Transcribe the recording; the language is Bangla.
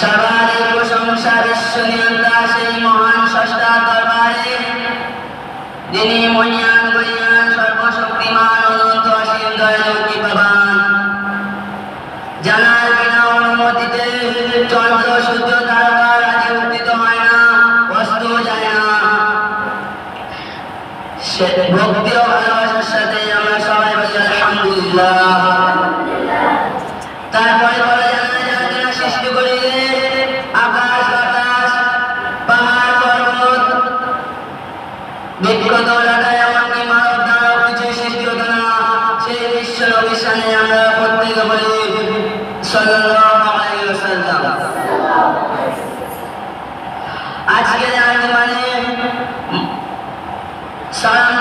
সর্বাধিক প্রশংসা বিশ্ব নিয়ন্তা সেই মহান স্রষ্টার দরবারে, যিনি মহিয়ান গরিয়ান সর্বশক্তিমান অনন্ত অসীম দয়ালু কৃপাবান, জানার বিনা অনুমতিতে চন্দ্র সূর্য তারকা রাজি উত্থিত হয় না, অস্ত যায় না। সে ভক্তি ও ভালোবাসার সাথে আমরা সবাই বলি আলহামদুলিল্লাহ। তারপরে বলা যায় যারা সৃষ্টি করিলে আকাশ বাতাস পাহাড় পর্বত বৃক্ষ দৌড়াটা এমনকি মানব দানব কিছু সৃষ্টি হতো না, সেই বিশ্ব নবীর সামনে আমরা প্রত্যেকে বলি সাল্লাল্লাহু আলাইহি ওয়াসাল্লাম। আজকের আঞ্জুমানে সালাম